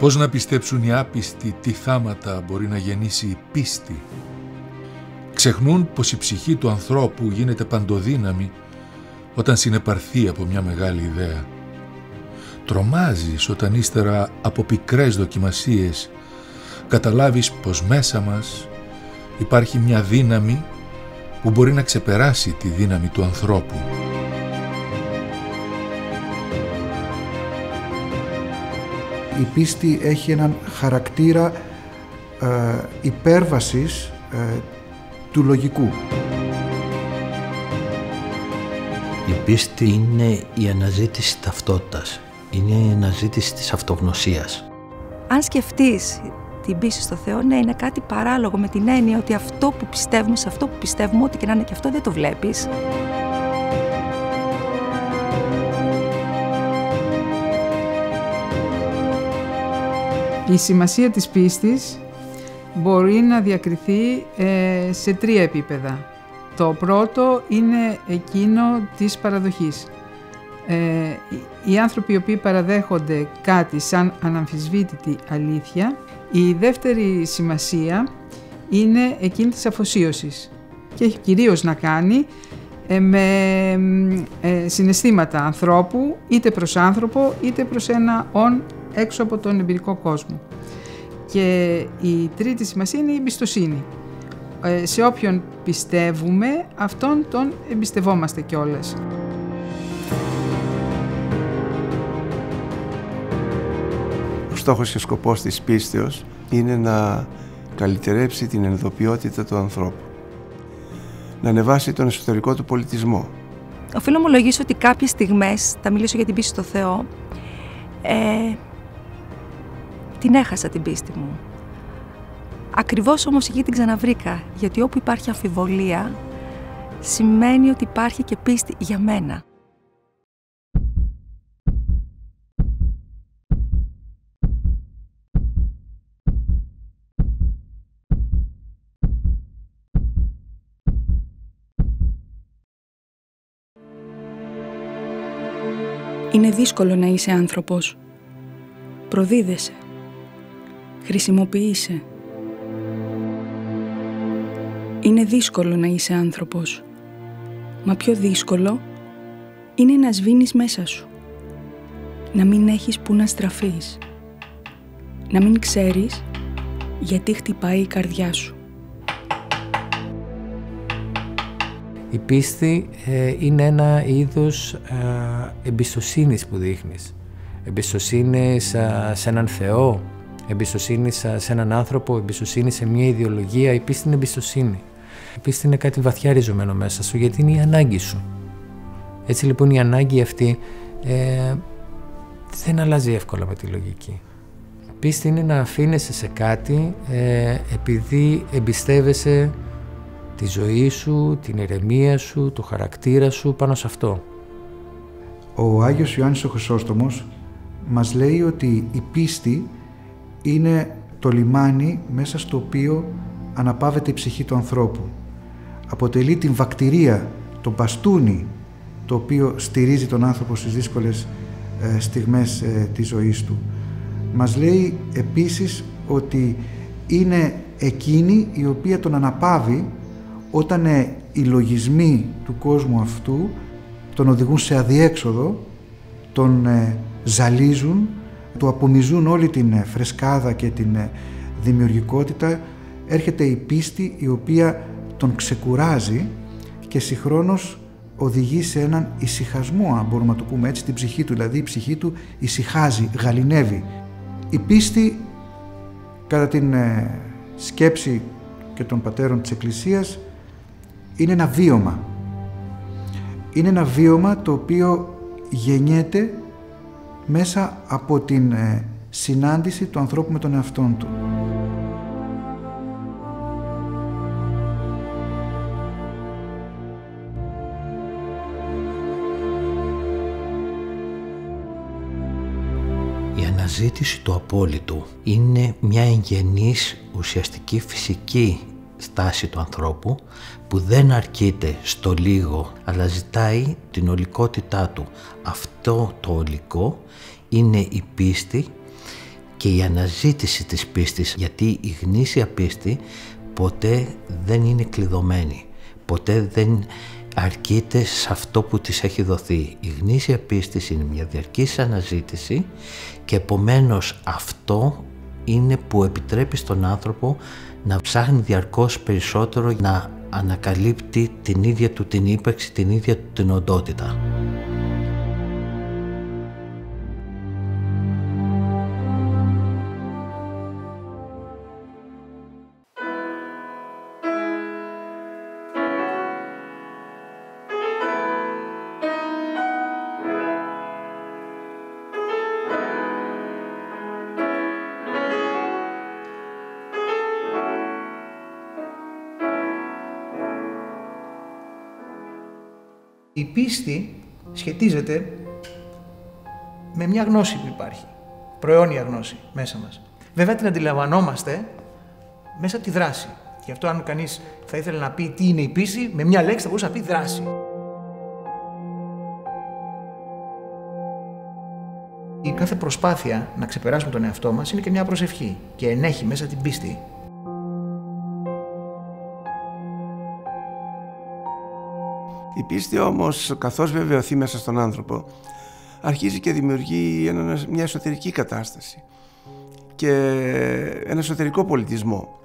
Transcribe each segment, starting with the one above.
Πώς να πιστέψουν οι άπιστοι τι θάματα μπορεί να γεννήσει η πίστη. Ξεχνούν πως η ψυχή του ανθρώπου γίνεται παντοδύναμη όταν συνεπαρθεί από μια μεγάλη ιδέα. Τρομάζεις όταν ύστερα από πικρές δοκιμασίες καταλάβεις πως μέσα μας υπάρχει μια δύναμη που μπορεί να ξεπεράσει τη δύναμη του ανθρώπου. Η πίστη έχει έναν χαρακτήρα υπέρβασης του λογικού. Η πίστη είναι η αναζήτηση ταυτότητας, είναι η αναζήτηση της αυτογνωσίας. Αν σκεφτείς την πίστη στο Θεό, ναι, είναι κάτι παράλογο με την έννοια ότι αυτό που πιστεύουμε, σε αυτό που πιστεύουμε, ό,τι και να είναι και αυτό, δεν το βλέπεις. Η σημασία της πίστης μπορεί να διακριθεί σε τρία επίπεδα. Το πρώτο είναι εκείνο της παραδοχής. Οι άνθρωποι οι οποίοι παραδέχονται κάτι σαν αναμφισβήτητη αλήθεια. Η δεύτερη σημασία είναι εκείνη της αφοσίωσης και έχει κυρίως να κάνει με συναισθήματα ανθρώπου, είτε προς άνθρωπο είτε προς ένα όν έξω από τον εμπειρικό κόσμο. Και η τρίτη σημασία είναι η εμπιστοσύνη. Σε όποιον πιστεύουμε, αυτόν τον εμπιστευόμαστε κιόλας. Ο στόχος και σκοπός της πίστεως είναι να καλυτερέψει την ενδοποιότητα του ανθρώπου, να ανεβάσει τον εσωτερικό του πολιτισμό. Οφείλω να ομολογήσω ότι κάποιες στιγμές, θα μιλήσω για την πίστη στο Θεό, την έχασα την πίστη μου. Ακριβώς όμως εκεί την ξαναβρήκα, γιατί όπου υπάρχει αμφιβολία, σημαίνει ότι υπάρχει και πίστη για μένα. Είναι δύσκολο να είσαι άνθρωπος. Προδίδεσαι. Χρησιμοποιείσαι. Είναι δύσκολο να είσαι άνθρωπος. Μα πιο δύσκολο είναι να σβήνεις μέσα σου. Να μην έχεις που να στραφείς. Να μην ξέρεις γιατί χτυπάει η καρδιά σου. Η πίστη είναι ένα είδος εμπιστοσύνης που δείχνεις. Εμπιστοσύνη σε έναν Θεό, εμπιστοσύνη σε έναν άνθρωπο, εμπιστοσύνη σε μια ιδεολογία. Η πίστη είναι εμπιστοσύνη. Η πίστη είναι κάτι βαθιά ριζωμένο μέσα σου, γιατί είναι η ανάγκη σου. Έτσι λοιπόν η ανάγκη αυτή δεν αλλάζει εύκολα με τη λογική. Η πίστη είναι να αφήνεσαι σε κάτι επειδή εμπιστεύεσαι τη ζωή σου, την ηρεμία σου, το χαρακτήρα σου πάνω σε αυτό. Ο Άγιος Ιωάννης ο Χρυσόστομος μας λέει ότι η πίστη είναι το λιμάνι μέσα στο οποίο αναπαύεται η ψυχή του ανθρώπου. Αποτελεί την βακτηρία, το μπαστούνι, το οποίο στηρίζει τον άνθρωπο στις δύσκολες στιγμές της ζωής του. Μας λέει επίσης ότι είναι εκείνη η οποία τον αναπαύει όταν οι λογισμοί του κόσμου αυτού τον οδηγούν σε αδιέξοδο, τον ζαλίζουν, του απομυζούν όλη την φρεσκάδα και την δημιουργικότητα. Έρχεται η πίστη η οποία τον ξεκουράζει και συγχρόνως οδηγεί σε έναν ησυχασμό, αν μπορούμε να το πούμε έτσι, την ψυχή του. Δηλαδή η ψυχή του ησυχάζει, γαληνεύει. Η πίστη, κατά την σκέψη και των πατέρων της Εκκλησίας, είναι ένα βίωμα. Είναι ένα βίωμα το οποίο γεννιέται μέσα από την συνάντηση του ανθρώπου με τον εαυτόν του. Η αναζήτηση του απόλυτου είναι μια εγγενής ουσιαστική φυσική στάση του ανθρώπου που δεν αρκείται στο λίγο αλλά ζητάει την ολικότητά του. Αυτό το ολικό είναι η πίστη και η αναζήτηση της πίστης, γιατί η γνήσια πίστη ποτέ δεν είναι κλειδωμένη, ποτέ δεν αρκείται σε αυτό που της έχει δοθεί. Η γνήσια πίστη είναι μια διαρκής αναζήτηση και επομένως αυτό είναι που επιτρέπει στον άνθρωπο να ψάχνει διαρκώς περισσότερο, να ανακαλύπτει την ίδια του την ύπαρξη, την ίδια του την οντότητα. Η πίστη σχετίζεται με μια γνώση που υπάρχει, προαιώνια γνώση μέσα μας. Βέβαια την αντιλαμβανόμαστε μέσα από τη δράση. Γι' αυτό αν κανείς θα ήθελε να πει τι είναι η πίστη, με μια λέξη θα μπορούσε να πει δράση. Η κάθε προσπάθεια να ξεπεράσουμε τον εαυτό μας είναι και μια προσευχή και ενέχει μέσα την πίστη. Η πίστη όμως, καθώς βεβαιωθεί μέσα στον άνθρωπο, αρχίζει και δημιουργεί μια εσωτερική κατάσταση και ένα εσωτερικό πολιτισμό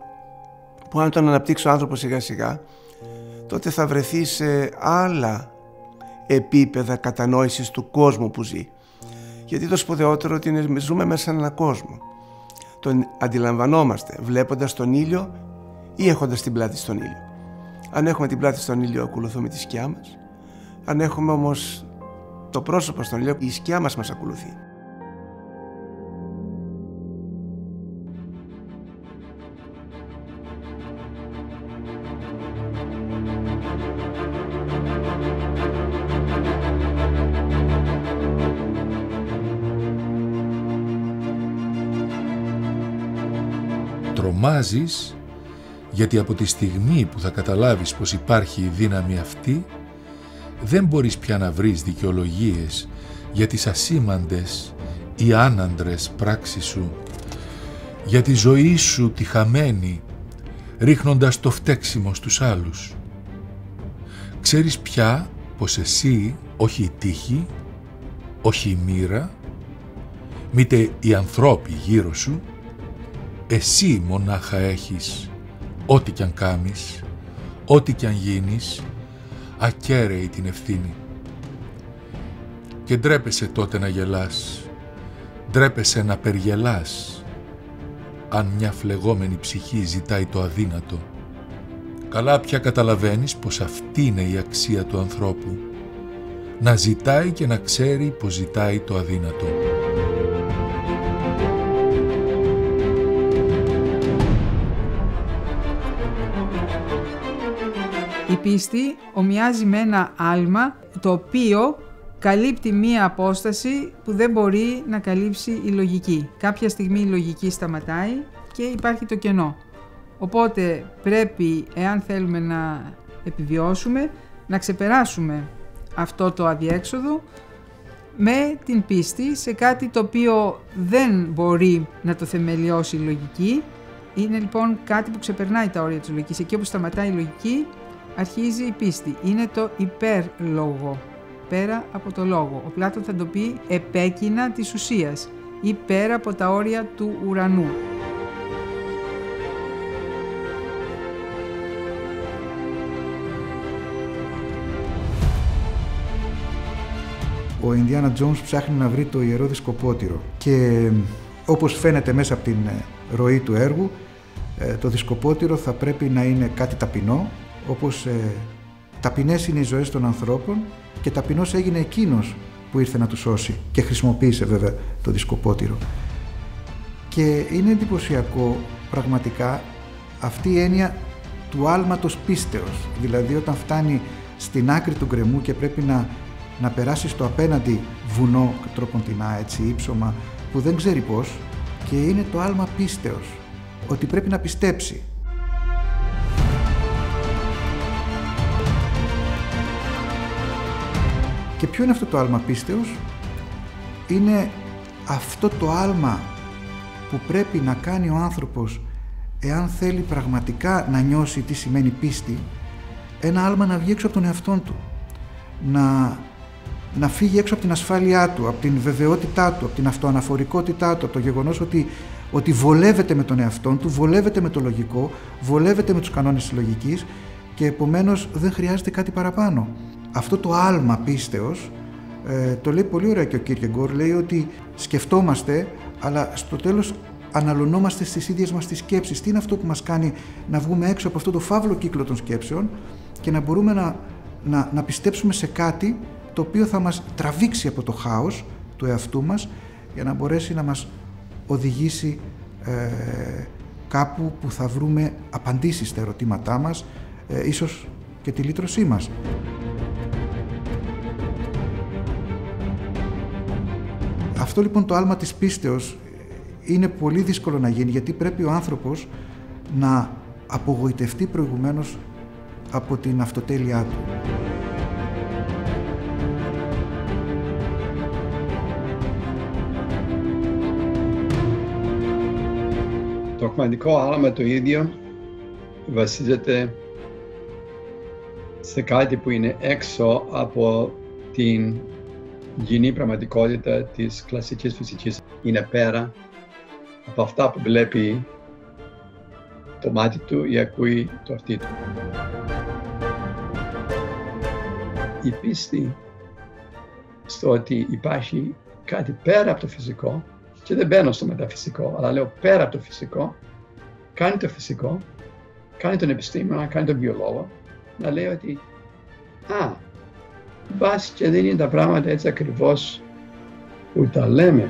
που αν τον αναπτύξει ο άνθρωπος σιγά σιγά, τότε θα βρεθεί σε άλλα επίπεδα κατανόησης του κόσμου που ζει. Γιατί το σπουδαιότερο είναι ζούμε μέσα σε έναν κόσμο. Τον αντιλαμβανόμαστε βλέποντας τον ήλιο ή έχοντας την πλάτη στον ήλιο. Αν έχουμε την πλάτη στον ήλιο, ακολουθούμε τη σκιά μας. Αν έχουμε όμως το πρόσωπο στον ήλιο, η σκιά μας ακολουθεί. Τρομάζεις γιατί από τη στιγμή που θα καταλάβεις πως υπάρχει η δύναμη αυτή, δεν μπορείς πια να βρεις δικαιολογίες για τις ασήμαντες ή άναντρες πράξεις σου, για τη ζωή σου τη χαμένη, ρίχνοντας το φταίξιμο στους άλλους. Ξέρεις πια πως εσύ, όχι η τύχη, όχι η μοίρα, μήτε οι ανθρώποι γύρω σου, εσύ μονάχα έχεις ό,τι κι αν κάμεις, ό,τι κι αν γίνεις, ακέραιη την ευθύνη. Και ντρέπεσαι τότε να γελάς, ντρέπεσαι να περιγελάς, αν μια φλεγόμενη ψυχή ζητάει το αδύνατο. Καλά πια καταλαβαίνεις πως αυτή είναι η αξία του ανθρώπου, να ζητάει και να ξέρει πως ζητάει το αδύνατο. Η πίστη ομοιάζει με ένα άλμα το οποίο καλύπτει μία απόσταση που δεν μπορεί να καλύψει η λογική. Κάποια στιγμή η λογική σταματάει και υπάρχει το κενό. Οπότε πρέπει, εάν θέλουμε να επιβιώσουμε, να ξεπεράσουμε αυτό το αδιέξοδο με την πίστη σε κάτι το οποίο δεν μπορεί να το θεμελιώσει η λογική. Είναι λοιπόν κάτι που ξεπερνάει τα όρια της λογικής. Εκεί όπου σταματάει η λογική, αρχίζει η πίστη. Είναι το υπέρλογο, πέρα από το λόγο. Ο Πλάτων θα το πει επέκεινα της ουσίας ή πέρα από τα όρια του ουρανού. Ο Ινδιάνα Τζόνς ψάχνει να βρει το ιερό δισκοπότηρο και όπως φαίνεται μέσα από την ροή του έργου, το δισκοπότηρο θα πρέπει να είναι κάτι ταπεινό, όπως ταπεινές είναι οι ζωές των ανθρώπων και ταπεινός έγινε εκείνος που ήρθε να τους σώσει και χρησιμοποίησε βέβαια το δισκοπότηρο. Και είναι εντυπωσιακό πραγματικά αυτή η έννοια του άλματος πίστεως, δηλαδή όταν φτάνει στην άκρη του γκρεμού και πρέπει να περάσει στο απέναντι βουνό τροποντινά, έτσι ύψωμα, που δεν ξέρει πώς, και είναι το άλμα πίστεως, ότι πρέπει να πιστέψει. Και ποιο είναι αυτό το άλμα πίστεως? Είναι αυτό το άλμα που πρέπει να κάνει ο άνθρωπος εάν θέλει πραγματικά να νιώσει τι σημαίνει πίστη, ένα άλμα να βγει έξω από τον εαυτόν του, να φύγει έξω από την ασφάλειά του, από την βεβαιότητά του, από την αυτοαναφορικότητά του, από το γεγονός ότι βολεύεται με τον εαυτόν του, βολεύεται με το λογικό, βολεύεται με τους κανόνες της λογικής και επομένως δεν χρειάζεται κάτι παραπάνω. Αυτό το άλμα πίστεως το λέει πολύ ωραία και ο Κίρκεγκορ, λέει ότι σκεφτόμαστε, αλλά στο τέλος αναλωνόμαστε στις ίδιες μας τις σκέψεις. Τι είναι αυτό που μας κάνει να βγούμε έξω από αυτό το φαύλο κύκλο των σκέψεων και να μπορούμε να πιστέψουμε σε κάτι το οποίο θα μας τραβήξει από το χάος του εαυτού μας για να μπορέσει να μας οδηγήσει κάπου που θα βρούμε απαντήσεις στα ερωτήματά μας, ίσως και τη λύτρωσή μας. Αυτό λοιπόν το άλμα της πίστεως είναι πολύ δύσκολο να γίνει, γιατί πρέπει ο άνθρωπος να απογοητευτεί προηγουμένως από την αυτοτέλειά του. Το κβαντικό άλμα το ίδιο βασίζεται σε κάτι που είναι έξω από την κοινή πραγματικότητα της κλασικής φυσικής. Είναι πέρα από αυτά που βλέπει το μάτι του ή ακούει το αυτί του. Η πίστη στο ότι υπάρχει κάτι πέρα από το φυσικό, και δεν μπαίνω στο μεταφυσικό, αλλά λέω πέρα από το φυσικό, κάνει το φυσικό, κάνει τον επιστήμονα, κάνει τον βιολόγο, να λέει ότι μπας και δεν είναι τα πράγματα έτσι ακριβώς που τα λέμε.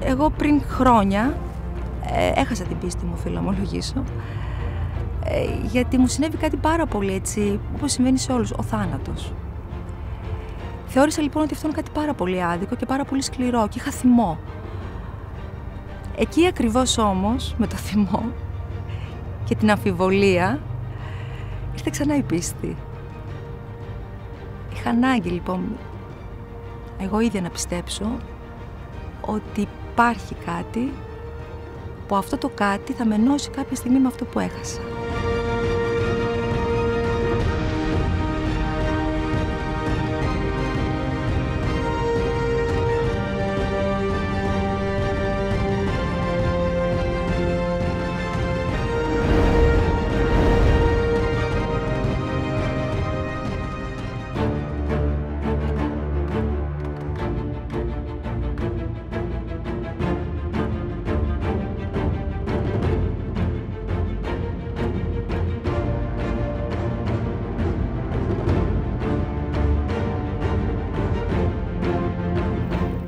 Εγώ πριν χρόνια έχασα την πίστη μου, οφείλω να ομολογήσω, γιατί μου συνέβη κάτι πάρα πολύ έτσι, όπως συμβαίνει σε όλους, ο θάνατος. Θεώρησα λοιπόν ότι αυτό είναι κάτι πάρα πολύ άδικο και πάρα πολύ σκληρό και είχα θυμό. Εκεί ακριβώς όμως, με το θυμό και την αμφιβολία, ήρθε ξανά η πίστη. Είχα ανάγκη λοιπόν, εγώ ίδια να πιστέψω, ότι υπάρχει κάτι που αυτό το κάτι θα με ενώσει κάποια στιγμή με αυτό που έχασα.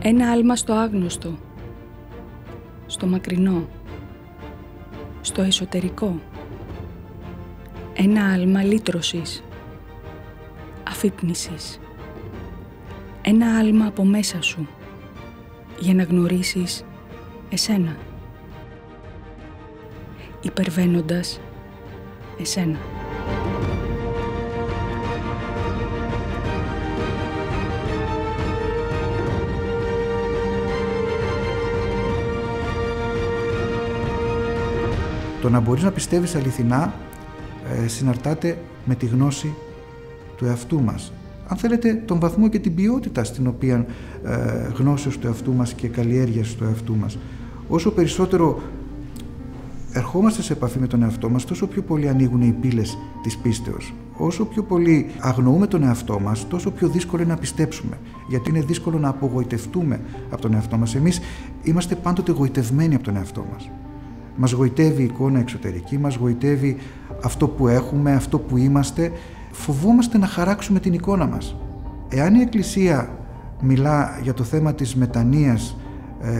Ένα άλμα στο άγνωστο, στο μακρινό, στο εσωτερικό. Ένα άλμα λύτρωσης, αφύπνισης. Ένα άλμα από μέσα σου, για να γνωρίσεις εσένα, υπερβαίνοντας εσένα. Το να μπορείς να πιστεύεις αληθινά συναρτάται με τη γνώση του εαυτού μας. Αν θέλετε, τον βαθμό και την ποιότητα στην οποία γνώσεως του εαυτού μας και καλλιέργειας του εαυτού μας. Όσο περισσότερο ερχόμαστε σε επαφή με τον εαυτό μας, τόσο πιο πολύ ανοίγουν οι πύλες της πίστεως. Όσο πιο πολύ αγνοούμε τον εαυτό μας, τόσο πιο δύσκολο είναι να πιστέψουμε. Γιατί είναι δύσκολο να απογοητευτούμε από τον εαυτό μας. Εμείς είμαστε πάντοτε γοητευμένοι από τον εαυτό μας. Μας γοητεύει η εικόνα εξωτερική, μας γοητεύει αυτό που έχουμε, αυτό που είμαστε. Φοβόμαστε να χαράξουμε την εικόνα μας. Εάν η Εκκλησία μιλά για το θέμα της μετανοίας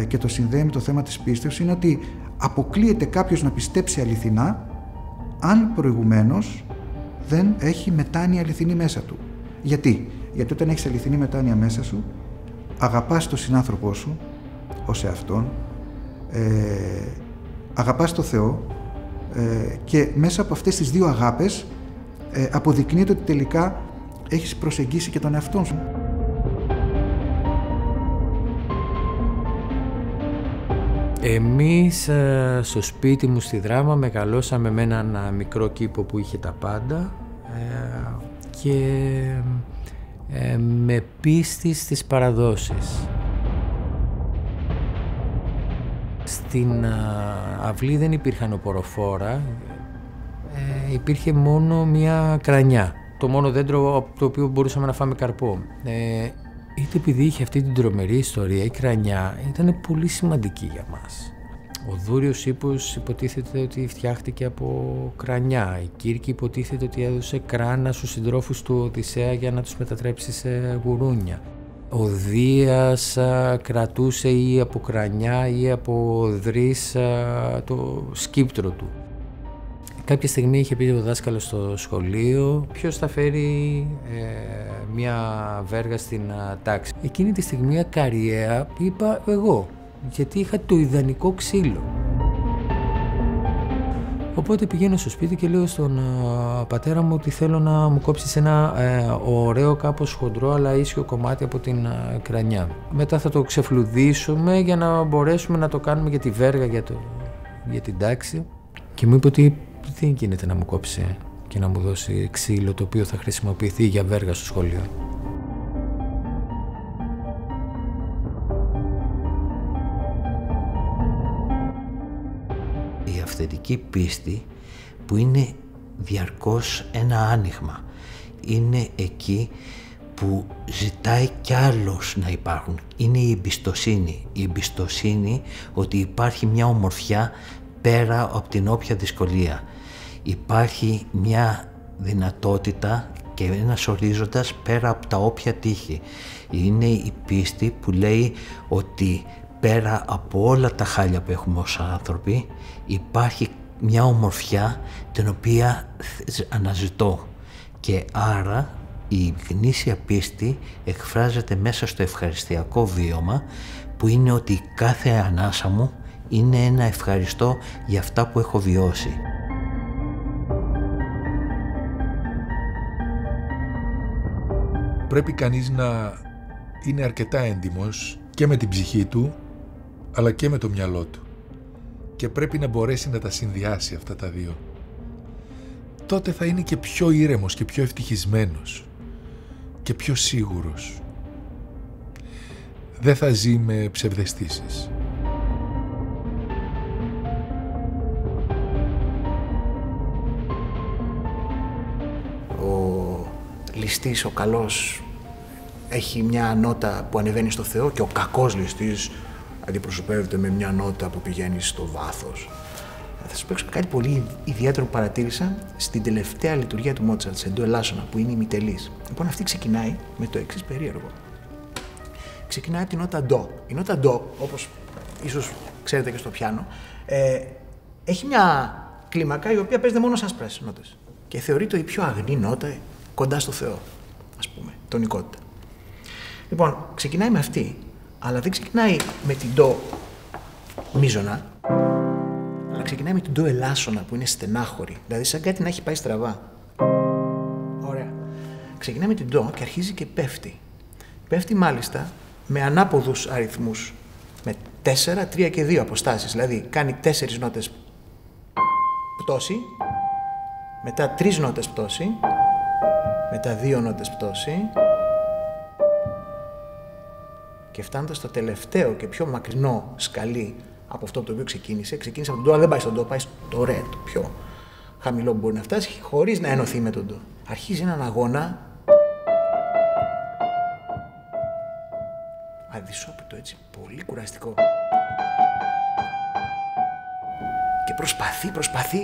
και το συνδέει με το θέμα της πίστεως, είναι ότι αποκλείεται κάποιος να πιστέψει αληθινά αν προηγουμένως δεν έχει μετάνοια αληθινή μέσα του. Γιατί? Γιατί όταν έχεις αληθινή μετάνοια μέσα σου, αγαπάς τον συνάνθρωπό σου ως εαυτόν, αγαπάς τον Θεό και μέσα από αυτές τις δύο αγάπες αποδεικνύεται ότι τελικά έχεις προσεγγίσει και τον εαυτόν σου. Εμείς στο σπίτι μου στη Δράμα μεγαλώσαμε με έναν μικρό κήπο που είχε τα πάντα και με πίστη στις παραδόσεις. Στην αυλή δεν υπήρχαν οποροφόρα, υπήρχε μόνο μια κρανιά. Το μόνο δέντρο από το οποίο μπορούσαμε να φάμε καρπό. Είτε επειδή είχε αυτή την τρομερή ιστορία, η κρανιά ήταν πολύ σημαντική για μας. Ο Δούριος Ίππος υποτίθεται ότι φτιάχτηκε από κρανιά. Η Κύρκη υποτίθεται ότι έδωσε κράνα στους συντρόφους του Οδυσσέα για να τους μετατρέψει σε γουρούνια. Ο Δίας κρατούσε ή από κρανιά ή από δρύς το σκύπτρο του. Κάποια στιγμή είχε πει ο δάσκαλος στο σχολείο ποιος θα φέρει μια βέργα στην τάξη. Εκείνη τη στιγμή ακαριέα είπα εγώ, γιατί είχα το ιδανικό ξύλο. Οπότε πηγαίνω στο σπίτι και λέω στον πατέρα μου ότι θέλω να μου κόψεις ένα ωραίο κάπως χοντρό αλλά ίσιο κομμάτι από την κρανιά. Μετά θα το ξεφλουδίσουμε για να μπορέσουμε να το κάνουμε για τη βέργα για την τάξη. Και μου είπε ότι δεν γίνεται να μου κόψει και να μου δώσει ξύλο το οποίο θα χρησιμοποιηθεί για βέργα στο σχολείο. Η αυθεντική πίστη που είναι διαρκώς ένα άνοιγμα, είναι εκεί που ζητάει κι άλλος να υπάρχουν. Είναι η εμπιστοσύνη ότι υπάρχει μια ομορφιά πέρα από την όποια δυσκολία. Υπάρχει μια δυνατότητα και ένας ορίζοντας πέρα από τα όποια τύχη. Είναι η πίστη που λέει ότι πέρα από όλα τα χάλια που έχουμε ως άνθρωποι υπάρχει μια ομορφιά την οποία αναζητώ. Και άρα η γνήσια πίστη εκφράζεται μέσα στο ευχαριστιακό βίωμα που είναι ότι κάθε ανάσα μου είναι ένα ευχαριστώ για αυτά που έχω βιώσει. Πρέπει κανείς να είναι αρκετά έντιμος και με την ψυχή του, αλλά και με το μυαλό του. Και πρέπει να μπορέσει να τα συνδυάσει αυτά τα δύο. Τότε θα είναι και πιο ήρεμος και πιο ευτυχισμένος και πιο σίγουρος. Δεν θα ζει με ψευδαισθήσεις. Ληστής, ο καλός, έχει μια νότα που ανεβαίνει στο Θεό και ο κακός ληστής αντιπροσωπεύεται με μια νότα που πηγαίνει στο βάθος. Θα σας παίξω κάτι πολύ ιδιαίτερο που παρατήρησα στην τελευταία λειτουργία του Μότσαρτ, σε ντο ελάσσονα, που είναι η μητελής. Λοιπόν, αυτή ξεκινάει με το εξής περίεργο. Ξεκινάει από τη νότα ντο. Η νότα ντο, όπως ίσως ξέρετε και στο πιάνο, έχει μια κλίμακα η οποία παίζεται μόνο σε άσπρες νότες και θεωρείται η πιο αγνή νότα κοντά στο Θεό, ας πούμε, τονικότητα. Λοιπόν, ξεκινάει με αυτή, αλλά δεν ξεκινάει με την ντο μίζωνα, αλλά ξεκινάει με την ντο ελάσσονα που είναι στενάχωρη, δηλαδή σαν κάτι να έχει πάει στραβά. Ωραία. Ξεκινάει με την ντο και αρχίζει και πέφτει. Πέφτει μάλιστα με ανάποδους αριθμούς, με 4, 3 και 2 αποστάσεις, δηλαδή κάνει 4 νότες πτώση, μετά 3 νότες πτώση, μετά 2 νότες πτώση και φτάνοντας στο τελευταίο και πιο μακρινό σκαλί από αυτό το οποίο ξεκίνησε από τον ντο, αλλά δεν πάει στον ντο, πάει στο ρε, το πιο χαμηλό που μπορεί να φτάσει, χωρίς να ενωθεί με τον ντο. Αρχίζει έναν αγώνα αδυσόπιτο, έτσι, πολύ κουραστικό. Και προσπαθεί.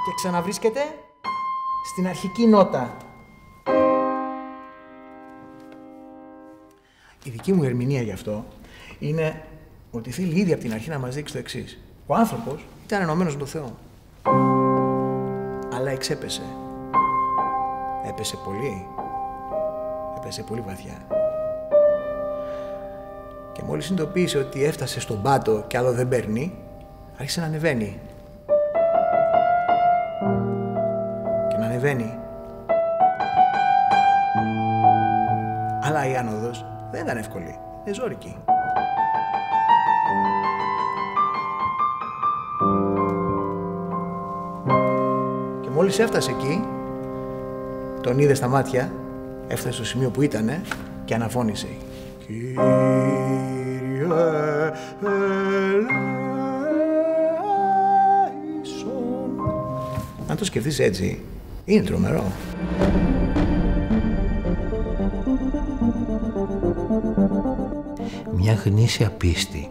Και ξαναβρίσκεται στην αρχική νότα. Η δική μου ερμηνεία γι' αυτό είναι ότι θέλει ήδη από την αρχή να μας δείξει το εξής. Ο άνθρωπος ήταν ενωμένος με τον Θεό. Αλλά εξέπεσε. Έπεσε πολύ βαθιά. Και μόλις συνειδητοποίησε ότι έφτασε στον πάτο και άλλο δεν παίρνει, άρχισε να ανεβαίνει. Και να ανεβαίνει. Αλλά η άνοδος δεν ήταν εύκολη, είναι ζώρικη. Και μόλις έφτασε εκεί, τον είδε στα μάτια, έφτασε στο σημείο που ήτανε και αναφώνησε. Κύριε ελέησον. Αν το σκεφτείς έτσι, είναι τρομερό. Μια γνήσια πίστη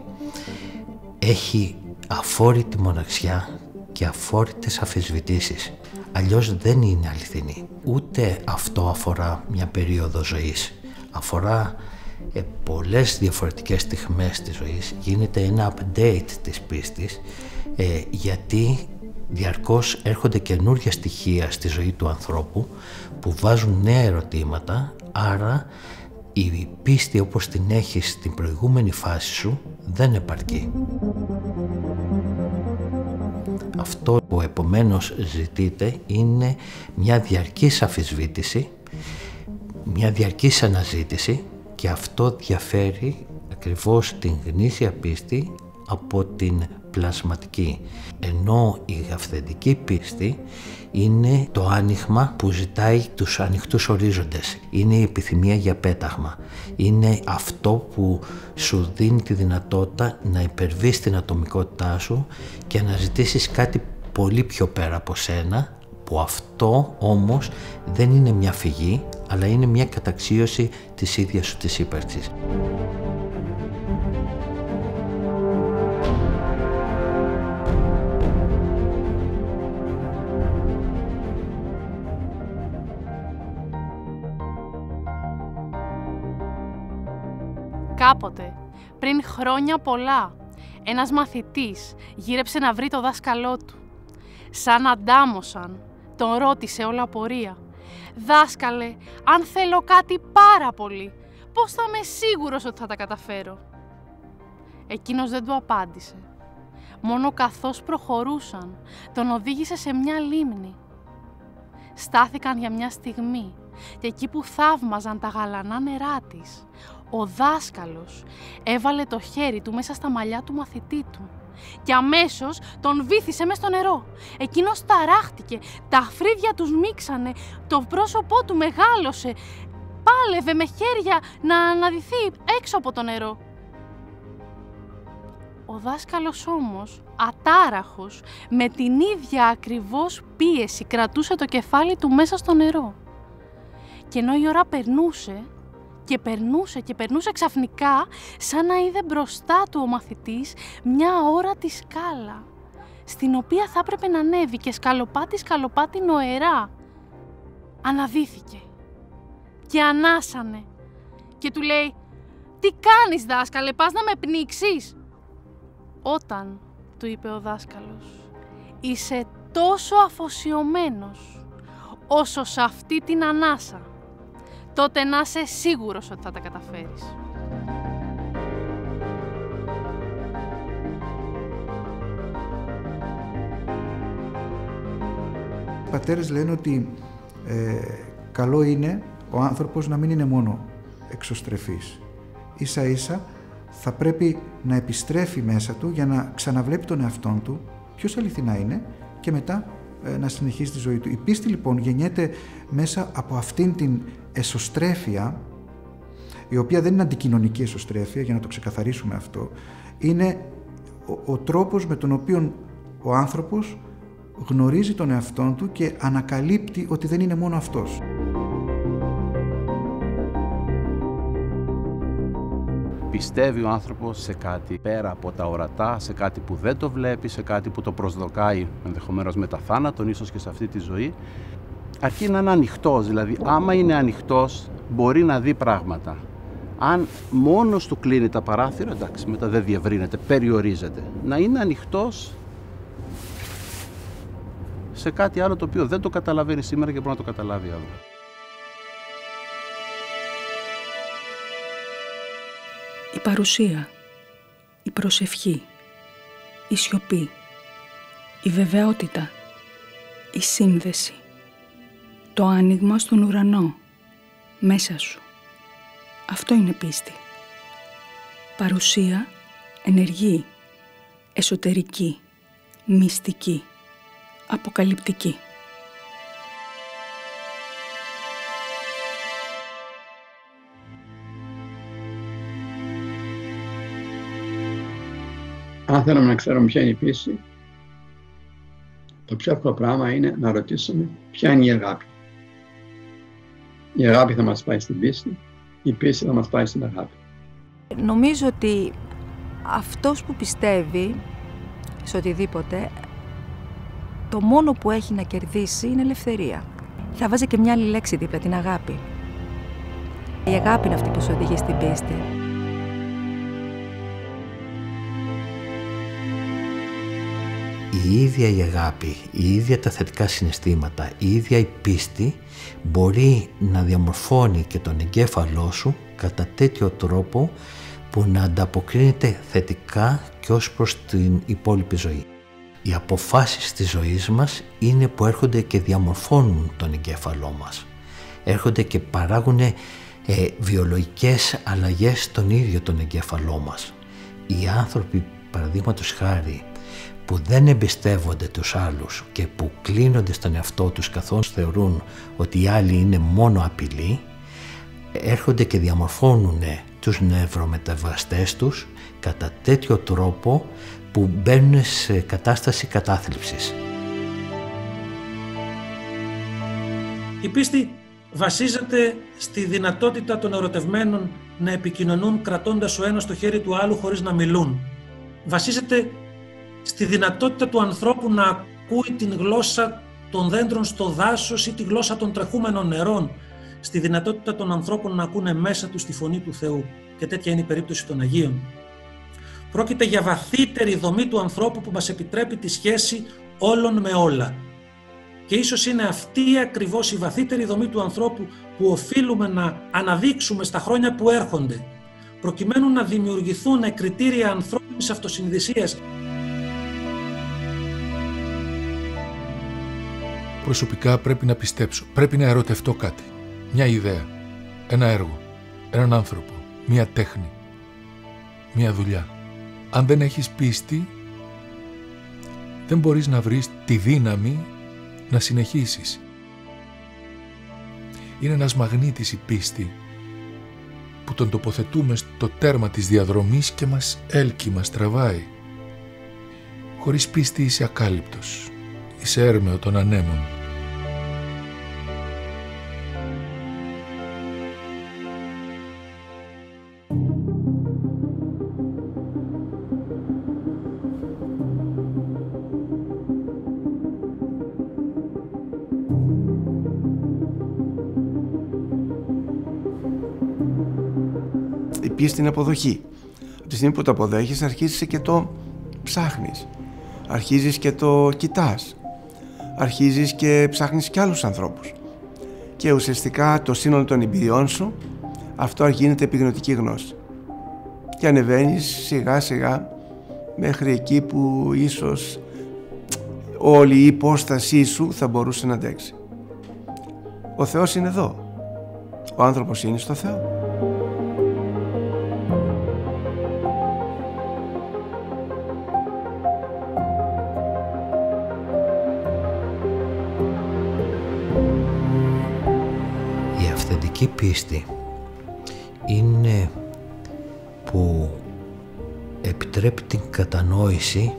έχει αφόρητη μοναξιά και αφόρητες αφισβητήσεις. Αλλιώς δεν είναι αληθινή. Ούτε αυτό αφορά μια περίοδο ζωής. Αφορά πολλές διαφορετικές στιγμές της ζωής. Γίνεται ένα update της πίστης, γιατί διαρκώς έρχονται καινούργια στοιχεία στη ζωή του ανθρώπου που βάζουν νέα ερωτήματα, άρα η πίστη όπως την έχεις στην προηγούμενη φάση σου δεν επαρκεί. Αυτό που επομένως ζητείτε είναι μια διαρκής αφισβήτηση, μια διαρκής αναζήτηση, και αυτό διαφέρει ακριβώς την γνήσια πίστη από την πλασματική. Ενώ η αυθεντική πίστη είναι το άνοιγμα που ζητάει τους ανοιχτούς ορίζοντες. Είναι η επιθυμία για πέταγμα. Είναι αυτό που σου δίνει τη δυνατότητα να υπερβείς την ατομικότητά σου και να ζητήσεις κάτι πολύ πιο πέρα από σένα, που αυτό όμως δεν είναι μια φυγή, αλλά είναι μια καταξίωση της ίδιας σου της ύπαρξης. Κάποτε, πριν χρόνια πολλά, ένας μαθητής γύρεψε να βρει το δάσκαλό του. Σαν αντάμωσαν, τον ρώτησε όλο απορία. «Δάσκαλε, αν θέλω κάτι πάρα πολύ, πώς θα είμαι σίγουρος ότι θα τα καταφέρω?» Εκείνος δεν του απάντησε. Μόνο καθώς προχωρούσαν, τον οδήγησε σε μια λίμνη. Στάθηκαν για μια στιγμή και εκεί που θαύμαζαν τα γαλανά νερά της, ο δάσκαλος έβαλε το χέρι του μέσα στα μαλλιά του μαθητή του και αμέσως τον βύθισε μες στο νερό. Εκείνος ταράχτηκε, τα φρύδια του σμίξανε, το πρόσωπό του μεγάλωσε, πάλευε με χέρια να αναδυθεί έξω από το νερό. Ο δάσκαλος όμως, ατάραχος, με την ίδια ακριβώς πίεση κρατούσε το κεφάλι του μέσα στο νερό. Και ενώ η ώρα περνούσε και περνούσε ξαφνικά, σαν να είδε μπροστά του ο μαθητής μια όρατη σκάλα, στην οποία θα έπρεπε να ανέβει και σκαλοπάτι νοερά. Αναδύθηκε και ανάσανε και του λέει «Τι κάνεις, δάσκαλε, πας να με πνίξεις?» «Όταν», του είπε ο δάσκαλος, «είσαι τόσο αφοσιωμένος όσο σε αυτή την ανάσα, τότε να είσαι σίγουρος ότι θα τα καταφέρεις». Οι πατέρες λένε ότι καλό είναι ο άνθρωπος να μην είναι μόνο εξωστρεφής. Ίσα ίσα θα πρέπει να επιστρέφει μέσα του για να ξαναβλέπει τον εαυτόν του ποιος αληθινά είναι και μετά να συνεχίσει τη ζωή του. Η πίστη λοιπόν γεννιέται μέσα από αυτήν την εσωστρέφεια η οποία δεν είναι αντικοινωνική εσωστρέφεια, για να το ξεκαθαρίσουμε αυτό, είναι ο τρόπος με τον οποίο ο άνθρωπος γνωρίζει τον εαυτόν του και ανακαλύπτει ότι δεν είναι μόνο αυτός. Πιστεύει ο άνθρωπος σε κάτι πέρα από τα ορατά, σε κάτι που δεν το βλέπει, σε κάτι που το προσδοκάει ενδεχομένως μετά θάνατον, ίσως και σε αυτή τη ζωή. Αρκεί να είναι ανοιχτός, δηλαδή άμα είναι ανοιχτός μπορεί να δει πράγματα. Αν μόνος του κλείνει τα παράθυρα, εντάξει, μετά δεν διευρύνεται, περιορίζεται. Να είναι ανοιχτός σε κάτι άλλο το οποίο δεν το καταλαβαίνει σήμερα και μπορεί να το καταλάβει άλλο. Η παρουσία, η προσευχή, η σιωπή, η βεβαιότητα, η σύνδεση, το άνοιγμα στον ουρανό, μέσα σου. Αυτό είναι πίστη. Παρουσία, ενεργή, εσωτερική, μυστική, αποκαλυπτική. Αν θέλουμε να ξέρουμε ποια είναι η πίστη, το πιο εύκολο πράγμα είναι να ρωτήσουμε ποια είναι η αγάπη. Η αγάπη θα μας πάει στην πίστη, η πίστη θα μας πάει στην αγάπη. Νομίζω ότι αυτός που πιστεύει σε οτιδήποτε, το μόνο που έχει να κερδίσει είναι ελευθερία. Θα βάζω και μια άλλη λέξη δίπλα, την αγάπη. Η αγάπη είναι αυτή που σε οδηγεί στην πίστη. Η ίδια η αγάπη, η ίδια τα θετικά συναισθήματα, η ίδια η πίστη μπορεί να διαμορφώνει και τον εγκέφαλό σου κατά τέτοιο τρόπο που να ανταποκρίνεται θετικά και ως προς την υπόλοιπη ζωή. Οι αποφάσεις της ζωής μας είναι που έρχονται και διαμορφώνουν τον εγκέφαλό μας. Έρχονται και παράγουν βιολογικές αλλαγές στον ίδιο τον εγκέφαλό μας. Οι άνθρωποι, παραδείγματος χάρη, που δεν εμπιστεύονται τους άλλους και που κλείνονται στον εαυτό τους καθώς θεωρούν ότι οι άλλοι είναι μόνο απειλή, έρχονται και διαμορφώνουν τους νευρομεταβαστές τους κατά τέτοιο τρόπο που μπαίνουν σε κατάσταση κατάθλιψης. Η πίστη βασίζεται στη δυνατότητα των ερωτευμένων να επικοινωνούν κρατώντας ο ένας το χέρι του άλλου χωρίς να μιλούν. Βασίζεται στη δυνατότητα του ανθρώπου να ακούει την γλώσσα των δέντρων στο δάσος ή τη γλώσσα των τρεχούμενων νερών, στη δυνατότητα των ανθρώπων να ακούνε μέσα τους τη φωνή του Θεού. Και τέτοια είναι η περίπτωση των Αγίων. Πρόκειται για βαθύτερη δομή του ανθρώπου που μας επιτρέπει τη σχέση όλων με όλα. Και ίσως είναι αυτή ακριβώς η βαθύτερη δομή του ανθρώπου που οφείλουμε να αναδείξουμε στα χρόνια που έρχονται, προκειμένου να δημιουργηθούν κριτήρια ανθρώπινης αυτοσυνειδησίας. Προσωπικά πρέπει να πιστέψω, πρέπει να ερωτευτώ κάτι. Μια ιδέα, ένα έργο, έναν άνθρωπο, μια τέχνη, μια δουλειά. Αν δεν έχεις πίστη, δεν μπορείς να βρεις τη δύναμη να συνεχίσεις. Είναι ένας μαγνήτης η πίστη που τον τοποθετούμε στο τέρμα της διαδρομής και μας έλκει, μας τραβάει. Χωρίς πίστη είσαι ακάλυπτος, είσαι έρμεο των ανέμων. Η πίστη είναι αποδοχή. Από τη στιγμή που το αποδέχεις, αρχίζεις και το ψάχνεις. Αρχίζεις και το κοιτάς. Αρχίζεις και ψάχνεις και άλλους ανθρώπους. Και ουσιαστικά το σύνολο των εμπειριών σου, αυτό γίνεται επιγνωτική γνώση. Και ανεβαίνεις σιγά σιγά μέχρι εκεί που ίσως όλη η υπόστασή σου θα μπορούσε να αντέξει. Ο Θεός είναι εδώ. Ο άνθρωπος είναι στο Θεό. Η αυθεντική πίστη είναι επιτρέπει την κατανόηση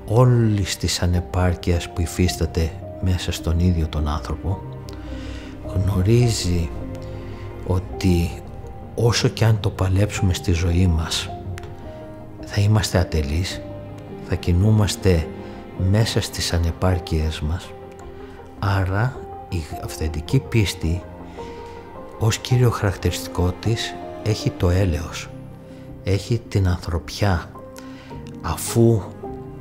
όλης της ανεπάρκειας που υφίσταται μέσα στον ίδιο τον άνθρωπο. Γνωρίζει ότι όσο και αν το παλέψουμε στη ζωή μας, θα είμαστε ατελείς, θα κινούμαστε μέσα στις ανεπάρκειες μας. Άρα η αυθεντική πίστη ως κύριο χαρακτηριστικό της έχει το έλεος, έχει την ανθρωπιά. Αφού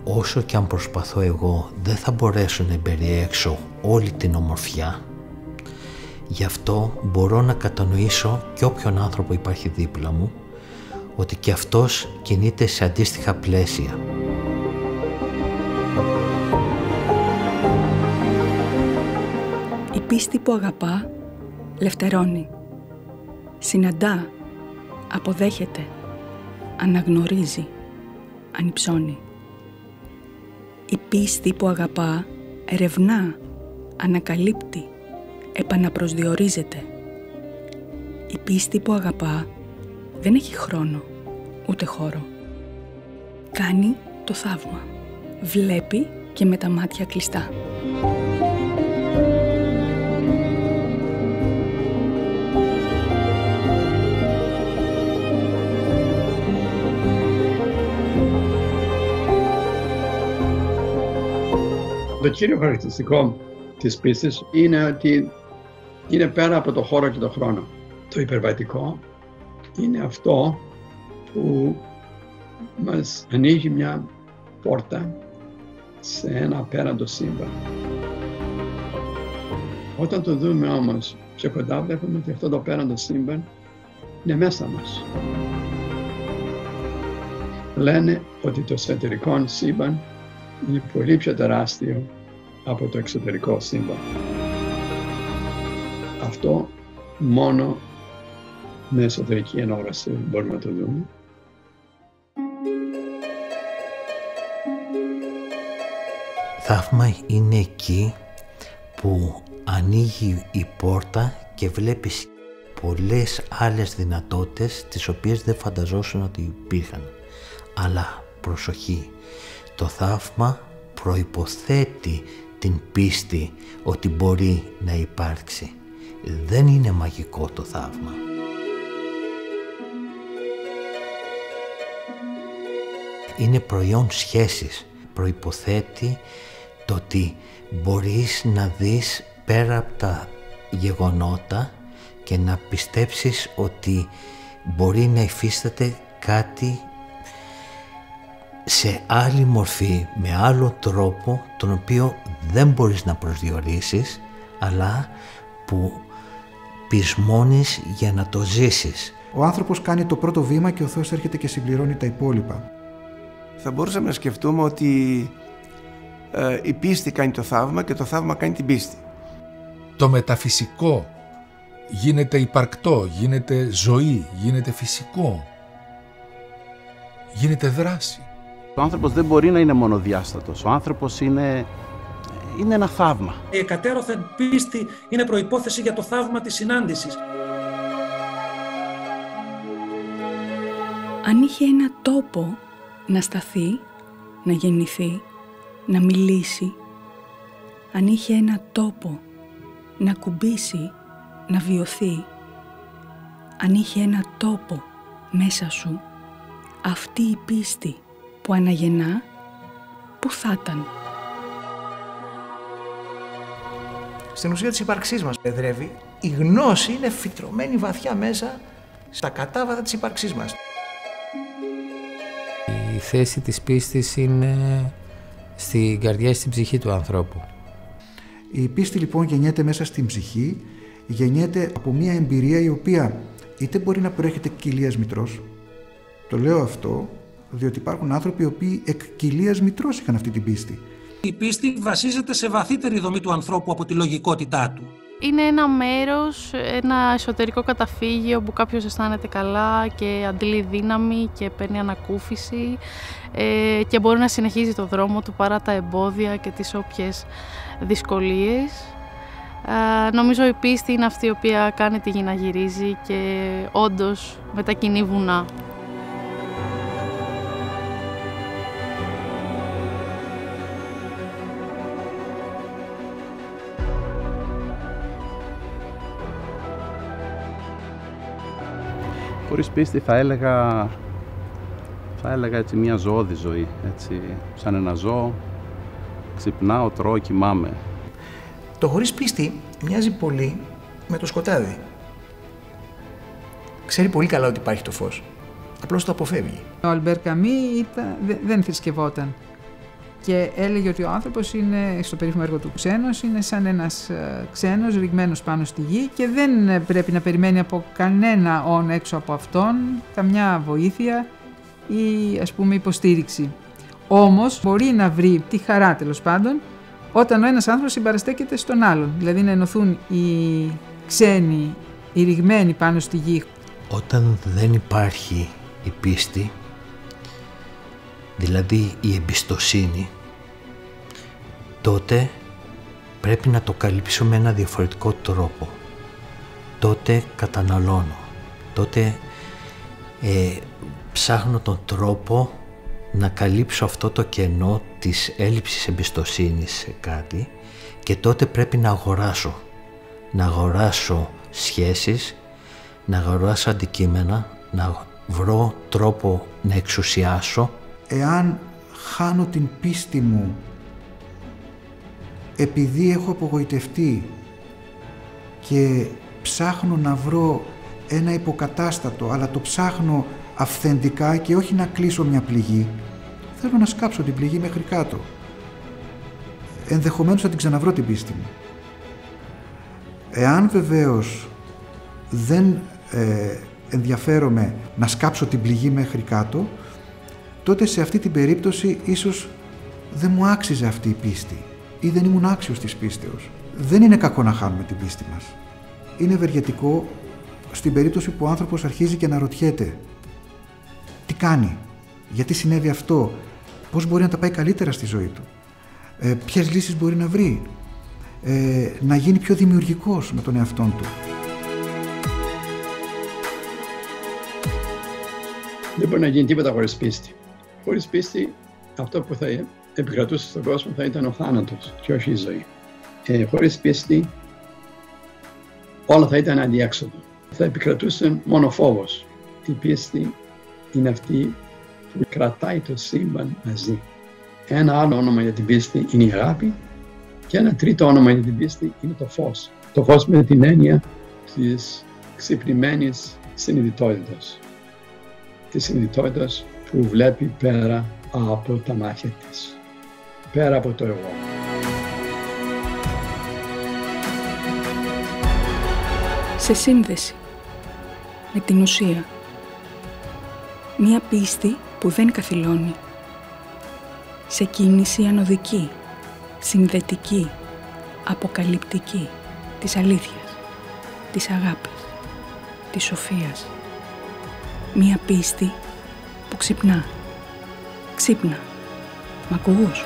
όσο και αν προσπαθώ εγώ δεν θα μπορέσω να περιέξω όλη την ομορφιά, γι' αυτό μπορώ να κατανοήσω και όποιον άνθρωπο υπάρχει δίπλα μου, ότι και αυτός κινείται σε αντίστοιχα πλαίσια. Η πίστη που αγαπά λευτερώνει, συναντά, αποδέχεται, αναγνωρίζει, ανυψώνει. Η πίστη που αγαπά ερευνά, ανακαλύπτει, επαναπροσδιορίζεται. Η πίστη που αγαπά δεν έχει χρόνο, ούτε χώρο. Κάνει το θαύμα. Βλέπει και με τα μάτια κλειστά. Το κύριο χαρακτηριστικό της πίστης είναι ότι είναι πέρα από το χώρο και το χρόνο. Το υπερβατικό είναι αυτό που μας ανοίγει μια πόρτα σε ένα απέραντο σύμπαν. Όταν το δούμε όμως πιο κοντά, βλέπουμε ότι αυτό το απέραντο σύμπαν είναι μέσα μας. Λένε ότι το εσωτερικό σύμπαν είναι πολύ πιο τεράστιο από το εξωτερικό σύμπαν. Αυτό μόνο με εσωτερική ενόραση μπορούμε να το δούμε. Θαύμα είναι εκεί που ανοίγει η πόρτα και βλέπεις πολλές άλλες δυνατότητες τις οποίες δεν φανταζόσουν ότι υπήρχαν. Αλλά προσοχή, το θαύμα προϋποθέτει την πίστη ότι μπορεί να υπάρξει. Δεν είναι μαγικό το θαύμα. Είναι προϊόν σχέσης. Προϋποθέτει το ότι μπορείς να δεις πέρα από τα γεγονότα και να πιστέψεις ότι μπορεί να υφίσταται κάτι σε άλλη μορφή, με άλλο τρόπο, τον οποίο δεν μπορείς να προσδιορίσεις, αλλά που πεισμώνεις για να το ζήσεις. Ο άνθρωπος κάνει το πρώτο βήμα και ο Θεός έρχεται και συμπληρώνει τα υπόλοιπα. Θα μπορούσαμε να σκεφτούμε ότι η πίστη κάνει το θαύμα και το θαύμα κάνει την πίστη. Το μεταφυσικό γίνεται υπαρκτό, γίνεται ζωή, γίνεται φυσικό, γίνεται δράση. Ο άνθρωπος δεν μπορεί να είναι μονοδιάστατος. Ο άνθρωπος είναι ένα θαύμα. Η εκατέρωθεν πίστη είναι προϋπόθεση για το θαύμα της συνάντησης. Αν είχε ένα τόπο να σταθεί, να γεννηθεί, να μιλήσει, αν είχε ένα τόπο να κουμπίσει, να βιωθεί, αν είχε ένα τόπο μέσα σου, αυτή η πίστη που αναγεννά, πού θα ήταν? Στην ουσία της ύπαρξής μας εδρεύει. Η γνώση είναι φυτρωμένη βαθιά μέσα στα κατάβατα της ύπαρξής μας. Η θέση της πίστης είναι στην καρδιά, στην ψυχή του ανθρώπου. Η πίστη λοιπόν γεννιέται μέσα στην ψυχή, γεννιέται από μια εμπειρία η οποία είτε μπορεί να προέρχεται εκ κοιλίας μητρός. Το λέω αυτό διότι υπάρχουν άνθρωποι οι οποίοι εκ κοιλίας μητρός είχαν αυτή την πίστη. Η πίστη βασίζεται σε βαθύτερη δομή του ανθρώπου από τη λογικότητά του. Είναι ένα μέρος, ένα εσωτερικό καταφύγιο που κάποιος αισθάνεται καλά και αντλεί δύναμη και παίρνει ανακούφιση και μπορεί να συνεχίζει το δρόμο του παρά τα εμπόδια και τις όποιες δυσκολίες. Νομίζω η πίστη είναι αυτή η οποία κάνει τη γη να γυρίζει και όντως μετακινεί βουνά. Χωρίς πίστη θα έλεγα έτσι μια ζωώδη ζωή, έτσι, σαν ένα ζώο, ξυπνάω, τρώω, κοιμάμαι. Το χωρίς πίστη μοιάζει πολύ με το σκοτάδι. Ξέρει πολύ καλά ότι υπάρχει το φως, απλώς το αποφεύγει. Ο Αλμπέρ Καμί δεν θρησκευόταν και έλεγε ότι ο άνθρωπος είναι, στο περίφημο έργο του Ξένος, είναι σαν ένας ξένος ρηγμένος πάνω στη γη και δεν πρέπει να περιμένει από κανένα όν έξω από αυτόν καμιά βοήθεια ή ας πούμε υποστήριξη. Όμως μπορεί να βρει τη χαρά τέλος πάντων όταν ο ένας άνθρωπος συμπαραστέκεται στον άλλον, δηλαδή να ενωθούν οι ξένοι, οι ρηγμένοι πάνω στη γη. Όταν δεν υπάρχει η πίστη, δηλαδή η εμπιστοσύνη, τότε πρέπει να το καλύψω με ένα διαφορετικό τρόπο. Τότε καταναλώνω, τότε ψάχνω τον τρόπο να καλύψω αυτό το κενό της έλλειψης εμπιστοσύνης σε κάτι και τότε πρέπει να αγοράσω σχέσεις, να αγοράσω αντικείμενα, να βρω τρόπο να εξουσιάσω. Εάν χάνω την πίστη μου επειδή έχω απογοητευτεί και ψάχνω να βρω ένα υποκατάστατο, αλλά το ψάχνω αυθεντικά και όχι να κλείσω μια πληγή, θέλω να σκάψω την πληγή μέχρι κάτω. Ενδεχομένως θα την ξαναβρω την πίστη μου. Εάν βεβαίως δεν ενδιαφέρομαι να σκάψω την πληγή μέχρι κάτω, τότε σε αυτή την περίπτωση ίσως δεν μου άξιζε αυτή η πίστη ή δεν ήμουν άξιος της πίστεως. Δεν είναι κακό να χάνουμε την πίστη μας. Είναι ευεργετικό στην περίπτωση που ο άνθρωπος αρχίζει και αναρωτιέται τι κάνει, γιατί συνέβη αυτό, πώς μπορεί να τα πάει καλύτερα στη ζωή του, ποιες λύσεις μπορεί να βρει, να γίνει πιο δημιουργικός με τον εαυτόν του. Δεν μπορεί να γίνει τίποτα χωρίς πίστη. Χωρίς πίστη, αυτό που θα επικρατούσε στον κόσμο θα ήταν ο θάνατος και όχι η ζωή. Χωρίς πίστη, όλα θα ήταν αδιέξοδο. Θα επικρατούσε μόνο φόβος. Η πίστη είναι αυτή που κρατάει το σύμπαν μαζί. Ένα άλλο όνομα για την πίστη είναι η αγάπη και ένα τρίτο όνομα για την πίστη είναι το φως. Το φως με την έννοια της ξυπνημένης συνειδητότητας. Της συνειδητότητας που βλέπει πέρα από τα μάτια της, πέρα από το εγώ. Σε σύνδεση με την ουσία. Μία πίστη που δεν καθυλώνει. Σε κίνηση ανωδική, συνδετική, αποκαλυπτική της αλήθειας, της αγάπης, της σοφίας. Μία πίστη που ξυπνά. Ξύπνα. Μ' ακούς?